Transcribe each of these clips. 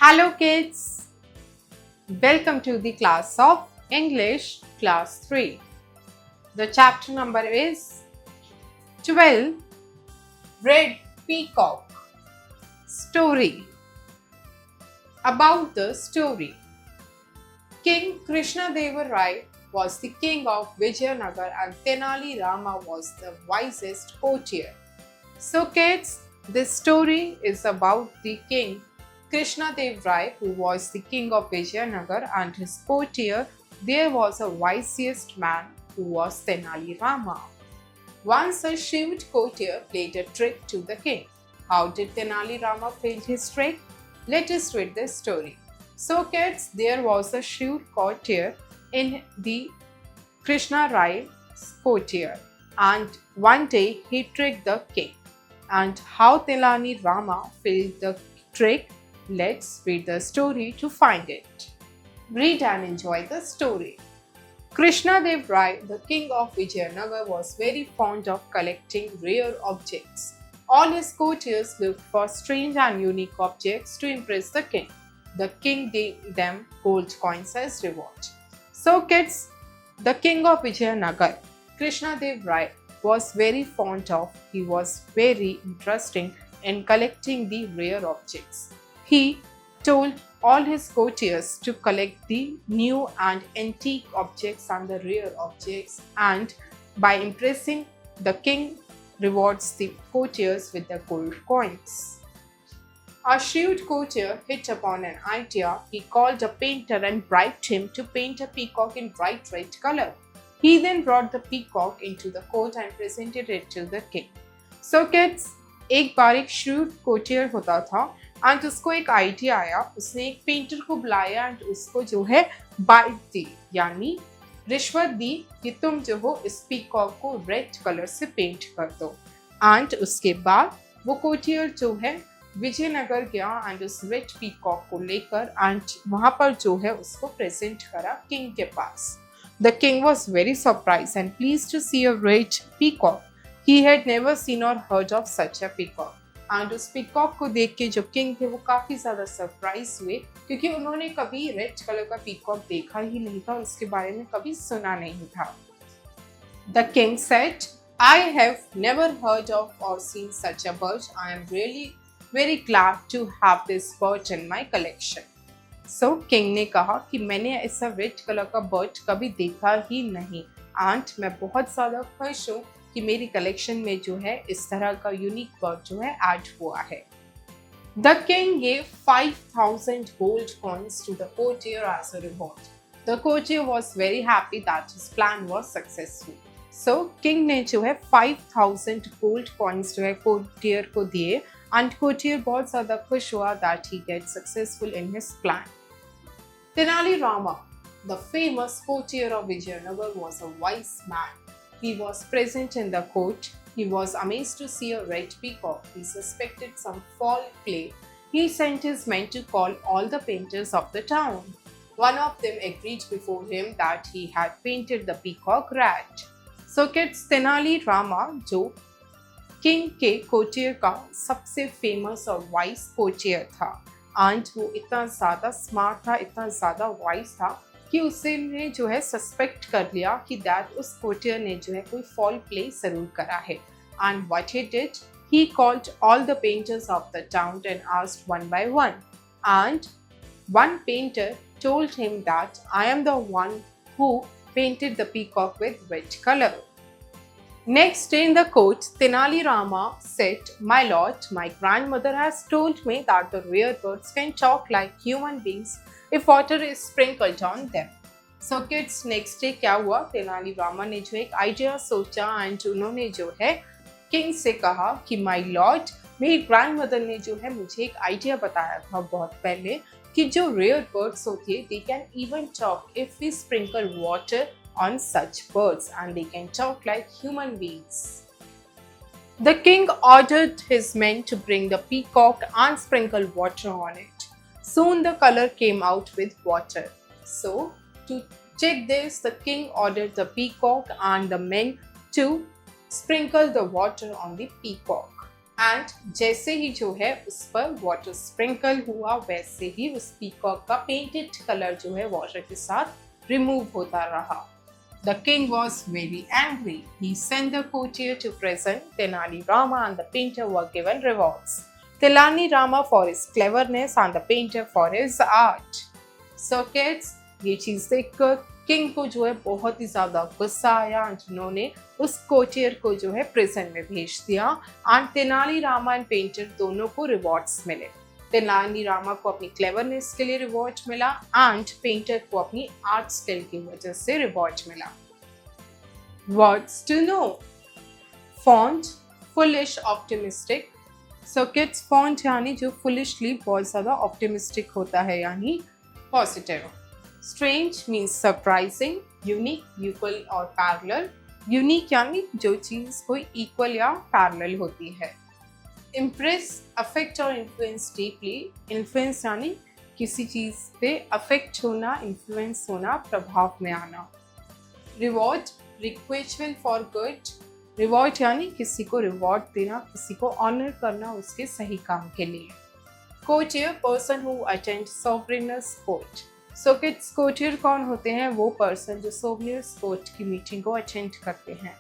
Hello kids, welcome to the class of English class 3. The chapter number is 12, Red Peacock. Story. About the story. King Krishnadeva Rai was the king of Vijayanagar and Tenali Rama was the wisest courtier. So kids, this story is about the king Krishnadev Rai, who was the king of Vijayanagar, and his courtier, there was a wisest man who was Tenali Rama. Once a shrewd courtier played a trick to the king. How did Tenali Rama fail his trick? Let us read the story. So kids, there was a shrewd courtier in the Krishna Rai's courtier, and one day he tricked the king. And how Tenali Rama failed the trick? Let's read the story to find it. Read and enjoy the story. Krishnadev Rai, the king of Vijayanagar, was very fond of collecting rare objects. All his courtiers looked for strange and unique objects to impress the king. The king gave them gold coins as reward. So kids, the king of Vijayanagar, Krishnadev Rai, was very fond of, he was very interesting in collecting the rare objects. He told all his courtiers to collect the new and antique objects and the rare objects, and by impressing the king rewards the courtiers with the gold coins. A shrewd courtier hit upon an idea. He called a painter and bribed him to paint a peacock in bright red color. He then brought the peacock into the court and presented it to the king. So kids, एक बार एक shrewd courtier होता था and उसको एक idea आया. उसने एक painter को बुलाया and उसको जो है बाइट दी, यानी रिश्वत दी कि तुम जो हो इस पीकॉक को रेड कलर से पेंट कर दो. एंड उसके बाद वो कोटियर जो है विजयनगर गया एंड उस रेड पीकॉक को लेकर एंड वहां पर जो है उसको प्रेजेंट करा किंग के पास. The king was very surprised and pleased to see a red peacock. He had never seen or heard of such a peacock. And उस peacock को देख के जो king थे वो काफी ज्यादा सरप्राइज हुए, क्योंकि उन्होंने कभी रेड कलर का peacock देखा ही नहीं था, उसके बारे में कभी सुना नहीं था. The king said, I have never heard of or seen such a bird. I am really very glad to have this bird in my collection. So king ने कहा कि मैंने ऐसा रेड कलर का बर्ड कभी देखा ही नहीं एंड मैं बहुत ज़्यादा खुश हूँ कि मेरी कलेक्शन में जो है इस तरह का यूनिक बर्ड जो है ऐड हुआ है. The king gave 5,000 gold coins to the courtier as a reward. The courtier was very happy that his plan was successful. So king ने जो है 5,000 gold coins जो है courtier को दिए and courtier बहुत ज़्यादा खुश हुआ that he get successful in his plan. Tenali Rama, the famous courtier of Vijayanagar, was a wise man. He was present in the court. He was amazed to see a red peacock. He suspected some foul play. He sent his men to call all the painters of the town. One of them agreed before him that he had painted the peacock red. So kids, Tenali Rama, जो king के कोटियर का सबसे famous और wise कोटियर था, and वो इतना ज़्यादा smart था, इतना ज़्यादा वाइज था कि उसने जो है सस्पेक्ट कर लिया कि दैट उस कोटियर ने जो है कोई फॉल प्ले ज़रूर करा है. And what he did, he called all the painters of the town and asked one by one, and one painter told him that I am the one who painted the peacock with red color. Next day in the court, Tenali Rama said, My lord, my grandmother has told me that the rare birds can talk like human beings if water is sprinkled on them. So kids, next day क्या हुआ, तेनाली रामा ने जो एक idea सोचा and उन्होंने जो है king से कहा कि माय लॉर्ड, मेरी ग्रैंडमदर ने जो है मुझे एक आइडिया बताया था बहुत पहले कि जो रेयर बर्ड्स होती है, they can even talk if we sprinkle water on such birds and they can talk like human beings. The king ordered his men to bring the peacock and sprinkle water on it. Soon the color came out with water. So to check this, the king ordered the peacock and the men to sprinkle the water on the peacock. And जैसे ही जो है उस पर water sprinkle हुआ, वैसे ही उस peacock का painted colour जो है वाटर के साथ रिमूव होता रहा। The king was very angry. He sent the courtier to present Tenali Rama, and the painter were given rewards. Tenali Rama for his cleverness and the painter for his art. So kids, ये चीज देखकर king को जो है बहुत ही ज्यादा गुस्सा आया, जिन्होंने उस कोचियर को जो है प्रिजन में भेज दिया। And Tenali Rama and painter दोनों को रिवॉर्ड्स मिले। तेनाली रामा को अपनी क्लेवरनेस के लिए रिवॉर्ड मिला एंड पेंटर को अपनी आर्ट स्किल की वजह से रिवॉर्ड मिला। Words to know: fond, foolish, optimistic. So kids, fond यानी जो फुलिशली बहुत ज्यादा ऑप्टिमिस्टिक होता है, यानी positive. Strange means surprising, unique, equal और पैरेलल। यूनिक यानी जो चीज कोई इक्वल या पैरेलल होती है। इम्प्रेस, अफेक्ट और इन्फ्लुएंस डीपली। इन्फ्लुएंस यानी किसी चीज पे अफेक्ट होना, इन्फ्लुएंस होना, प्रभाव में आना। Reward, requitement for good. Reward यानी किसी को रिवॉर्ड देना, किसी को ऑनर करना उसके सही काम के लिए। Courtier, person who attend sovereign's court. So kids, courtier कौन होते हैं? वो पर्सन जो सोवरेनस कोर्ट की मीटिंग को अटेंड करते हैं।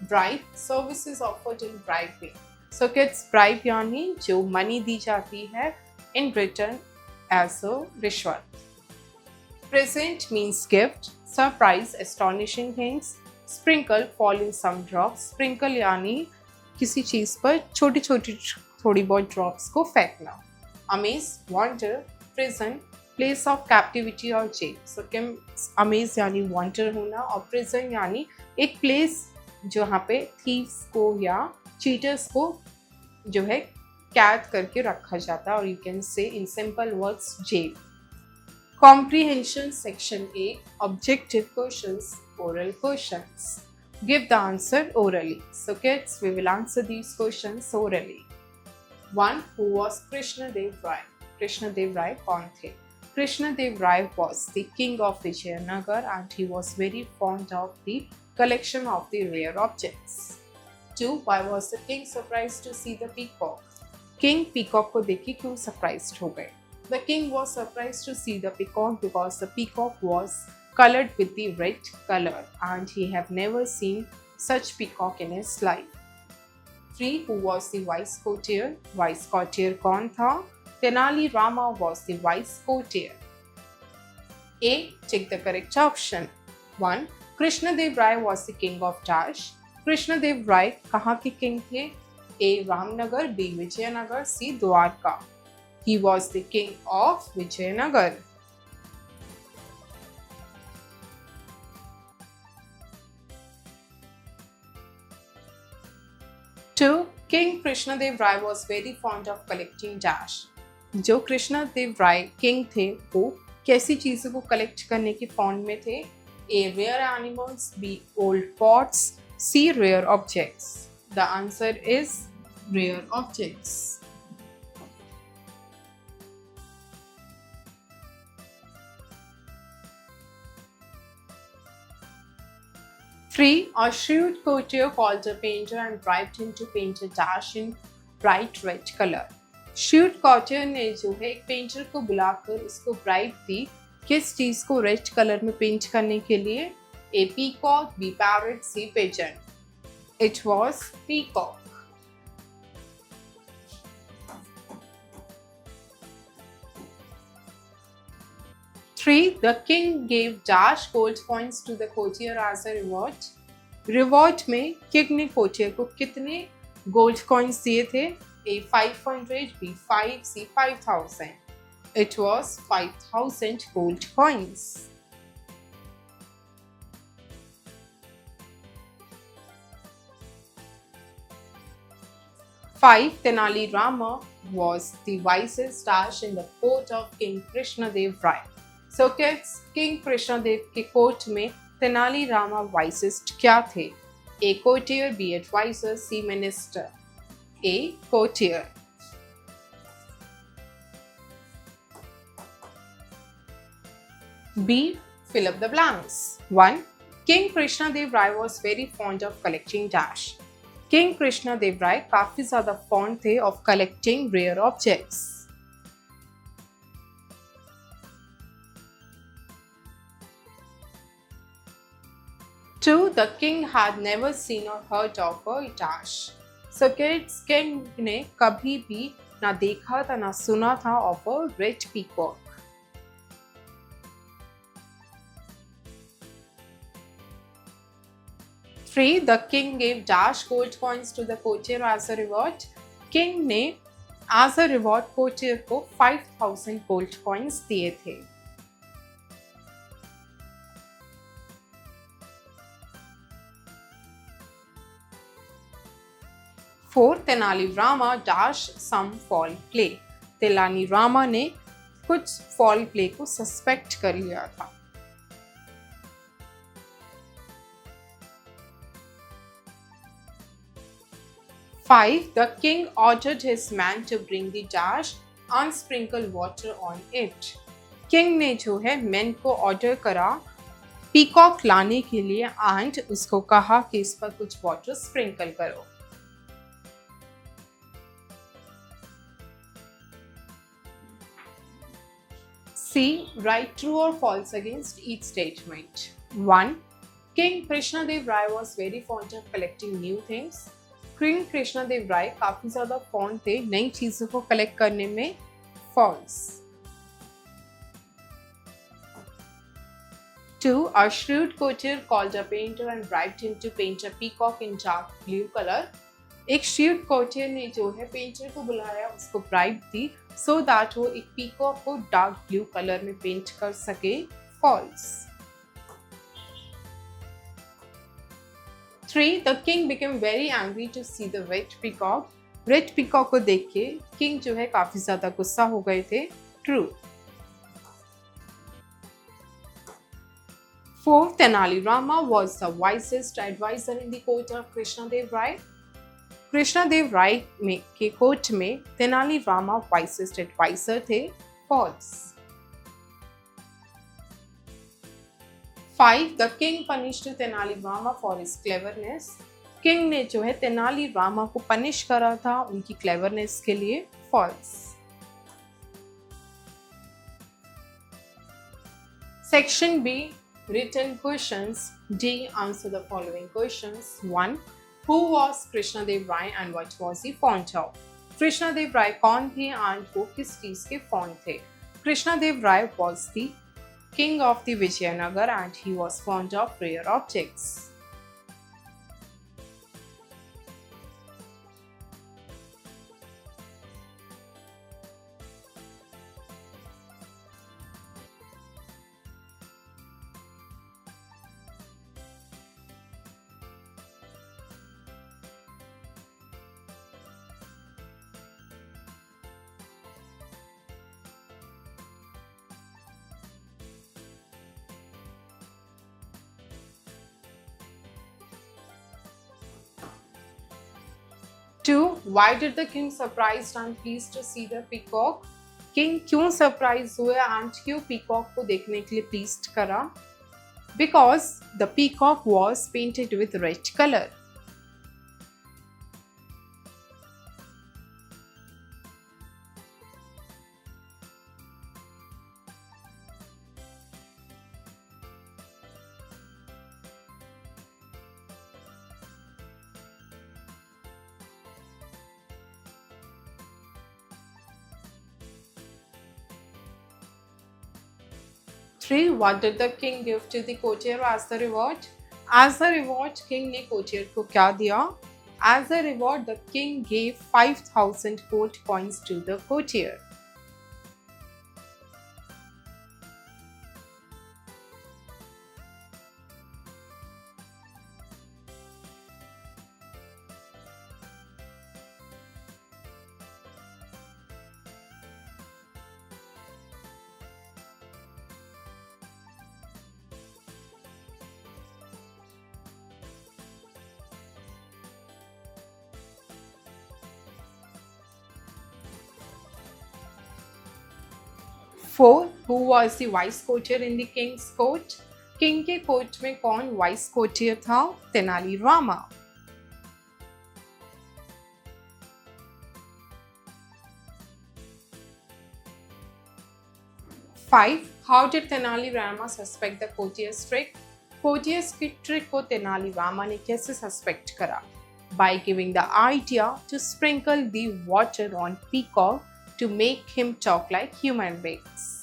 Bribe, services offered in bribing. So kids, bribe यानी जो मनी दी जाती है इन रिटर्न एज अ रिश्वत। Present means gift, surprise, astonishing things. Sprinkle, fall in some drops. Sprinkle यानी किसी चीज पर छोटी छोटी थोड़ी बहुत ड्रॉप्स को फेंकना। Amaze, wonder. Prison, place of captivity और जेल। सो अमेज यानी वंडर होना, और प्रिजन यानी एक प्लेस जहाँ पे थीव्स को या चीटर्स को जो है कैद करके रखा जाता है, और you can say in simple words jail. Comprehension section A, objective questions, oral questions. Give the answer orally. So kids, we will answer these questions orally. 1. Who was Krishna Dev Rai? Krishna Dev Rai कौन थे? Krishna Dev Rai was the king of Vijayanagar, and he was very fond of the collection of the rare objects. 2. Why was the king surprised to see the peacock? King peacock को देख के क्यों surprised हो गए? The king was surprised to see the peacock because the peacock was colored with the red color, and he had never seen such peacock in his life. 3. Who was the wise courtier? Wise courtier कौन था? Tenali Rama was the wise courtier. A. Check the correct option. 1. Krishna Dev Rai was the king of Dash. Krishna Dev Rai कहाँ के king थे? A. Ramnagar, B. Vijayanagar, C. Dwarka. He was the king of Vijayanagar. Two, King Krishnadev Rai was very fond of collecting dash. जो कृष्णदेव राय king थे वो कैसी चीजों को collect करने की फॉन्ड में थे? A. Rare animals, B. Old pots, C. Rare objects. The answer is rare objects. 3. A shrewd courtier called a painter and bribed him to paint a dash in bright red color. shrewd courtier ने जो है एक painter को बुलाकर उसको bribe दी किस चीज को रेड कलर में पेंट करने के लिए? A. Peacock, B. Parrot, C. Pigeon. It was peacock. 3. The king gave dash gold coins to the courtier as a reward. Reward में किंग ने कोचियर को कितने गोल्ड कॉइन्स दिए थे? A. 500, B. 5, C. 5000. It was 5000 gold coins. 5. Tenali Rama was the wisest dash in the court of King Krishnadev Rai. So kids, King Krishnadev के court में Tenali Rama wisest क्या थे? A. Courtier, B. Advisor, C. Minister. A. Courtier. B. Fill up the blanks. 1. King Krishnadev Rai was very fond of collecting dash. King Krishnadeva Raya काफी ज्यादा fond थे of collecting rare objects. 2. The king had never seen or heard of a dash. So kids, king ने कभी भी ना देखा था ना सुना था of a red peacock. 3. The king gave dash gold coins to the courtier as a reward. King ने as a reward courtier को 5000 gold coins दिए थे। 4. Tenali Rama dash some foul play. Tenali Rama ने कुछ फॉल प्ले को सस्पेक्ट कर लिया था। 5. The king ordered his man to bring the dash and sprinkle water on it. King ने जो है मैन को ऑर्डर करा पीकॉक लाने के लिए एंड उसको कहा कि इस पर कुछ वाटर स्प्रिंकल करो। C. Write true or false against each statement. 1. King Krishnadev Rai was very fond of collecting new things. King Krishnadeva Raya काफी ज्यादा फॉन्ड थे नई चीजों को कलेक्ट करने में। False. 2. A shrewd courtier called a painter and bribed him to paint a peacock in dark blue color. एक shrewd courtier ने जो है पेंटर को बुलाया उसको ब्राइब दी सो दैट वो एक पीकॉक को डार्क ब्लू कलर में पेंट कर सके। False. 3. The king became very angry to see the red peacock. Red peacock को देख के किंग जो है काफी ज्यादा गुस्सा हो गए थे। True. 4. Tenali Rama was the wisest advisor in the court of Krishnadev Rai. Krishnadeva राय के कोर्ट में तेनाली रामा वाइसेस्ट एडवाइजर थे। False. 5. The king punished Tenali Rama for his cleverness. King ने जो है तेनाली रामा को पनिश करा था उनकी क्लेवरनेस के लिए। False. Section B. Written questions. D. Answer the following questions. 1. Who was Krishnadev Rai and what was he fond of? Krishnadeva राय कौन थे एंड वो किस चीज के फॉन्ड थे? कृष्णदेव राय was the king of the Vijayanagar and he was fond of rare objects. Two, why did the king surprised and pleased to see the peacock? King क्यों surprise हुए and क्यों पीकॉक को देखने के लिए प्लीज्ड करा? Because the peacock was painted with red color. 3. What did the king give to the courtier as the reward? As a reward, king ने courtier को क्या दिया? As a reward, the king gave 5000 gold coins to the courtier. Four, who was the vice courtier in the king's court? King के court में कौन vice courtier था? Tenali Rama. 5. How did Tenali Rama suspect the courtier's trick? Courtier's trick को तेनाली रामा ने कैसे suspect करा? By giving the idea to sprinkle the water on Peacock to make him talk like human beings.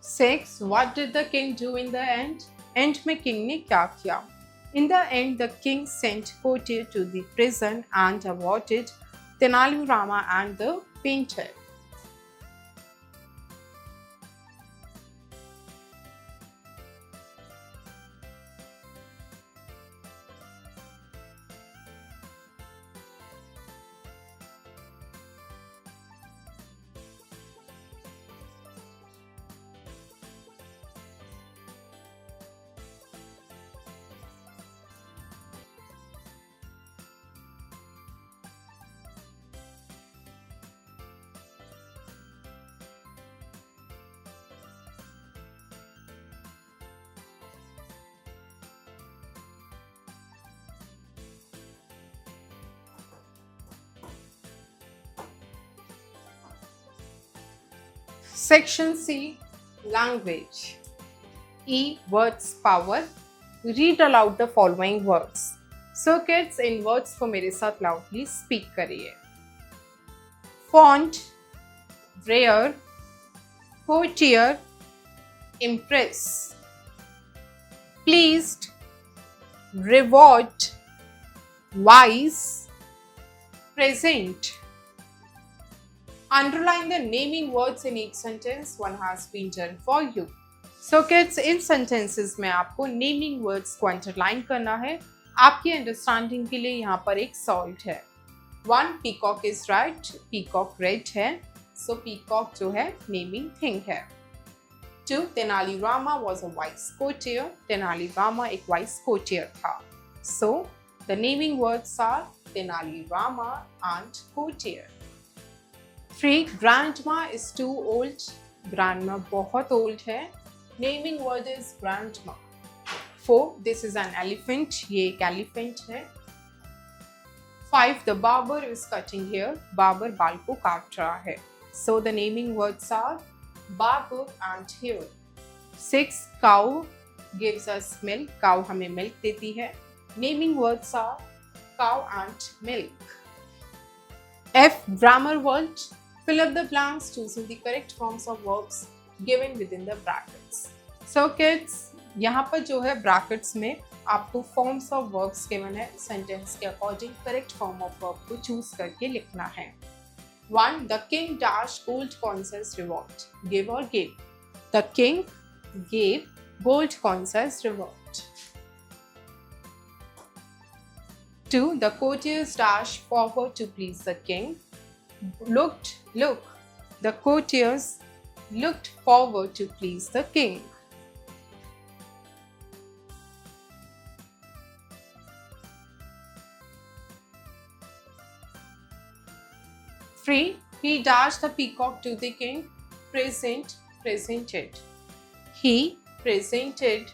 Six. What did the king do in the end? End में king ने क्या किया? In the end, the king sent courtier to the prison and awarded Tenali Rama and the painter. Section C. Language. E. Words power. Read aloud the following words. So kids, in words को मेरे साथ loudly speak करिए. Font, rare, courtier, impress, pleased, reward, wise, present. Underline the naming words in each sentence. One has been done for you. So kids, in sentences में आपको naming words को underline करना है. आपकी understanding के लिए यहाँ पर एक solved है. 1. Peacock is right. Peacock red है. So peacock जो है naming thing है. 2. Tenali Rama was a wise courtier. Tenali Rama एक wise courtier था. So the naming words are Tenali Rama and courtier. 3. Grandma is too old. Grandma बहुत old है. Naming word is grandma. 4. This is an elephant. ये एक elephant है. 5. The barber is cutting hair. Barber बाल को काट रहा है. So the naming words are barber and hair. 6. Cow gives us milk. Cow हमें milk देती है. Naming words are cow and milk. F. Grammar word. Fill up the blanks choosing the correct forms of verbs given within the brackets. So kids, यहाँ पर जो है brackets में आपको forms of verbs given है, sentence के according correct form of verb को choose करके लिखना है. 1. The king dashed gold coins as reward. Give or gave. The king gave gold coins as reward. 2. The courtiers dashed forward to please the king. Look. The courtiers looked forward to please the king. 3. He dashed the peacock to the king. Presented. He presented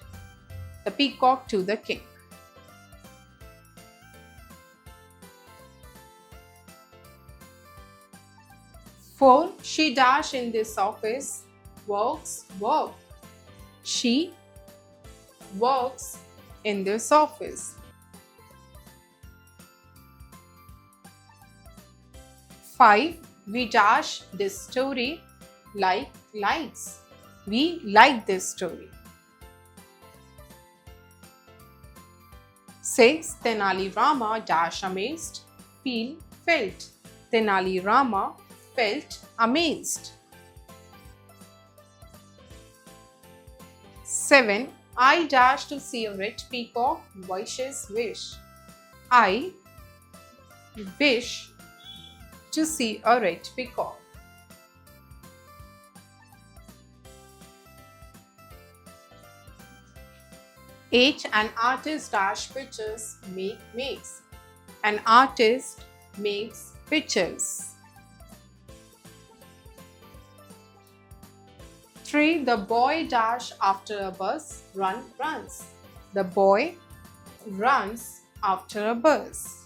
the peacock to the king. 4. She dashed in this office. Work. She works in this office. 5. We dash this story likes. We like this story. 6. Tenali Rama dash amazed, felt. Tenali Rama felt amazed. 7. I dash to see a red peacock, Vaish's wish. I wish to see a red peacock. 8. An artist dash pictures makes. An artist makes pictures. 3. The boy dash after a bus, runs. The boy runs after a bus.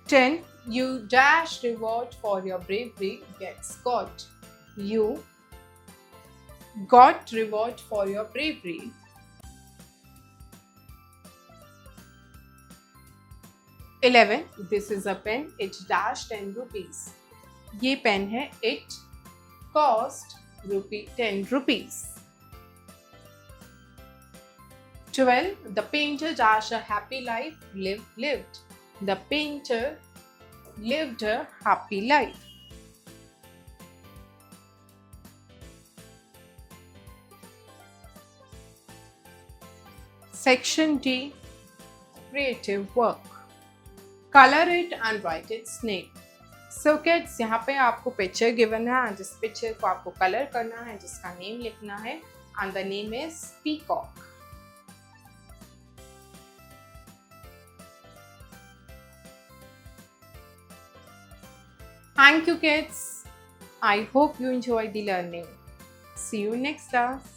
10. You dash reward for your bravery gets got. You got reward for your bravery. 11. This is a pen. It dash 10 rupees. ये pen है. It cost 10 rupees. 12. The painter dash a happy life, lived. The painter lived a happy life. Section D. Creative work. Color it and write its name. So kids, यहाँ पे आपको picture given है, जिस picture को आपको colour करना है, जिसका नेम लिखना है, and the name is peacock. Thank you kids. I hope you enjoyed the learning. See you next class.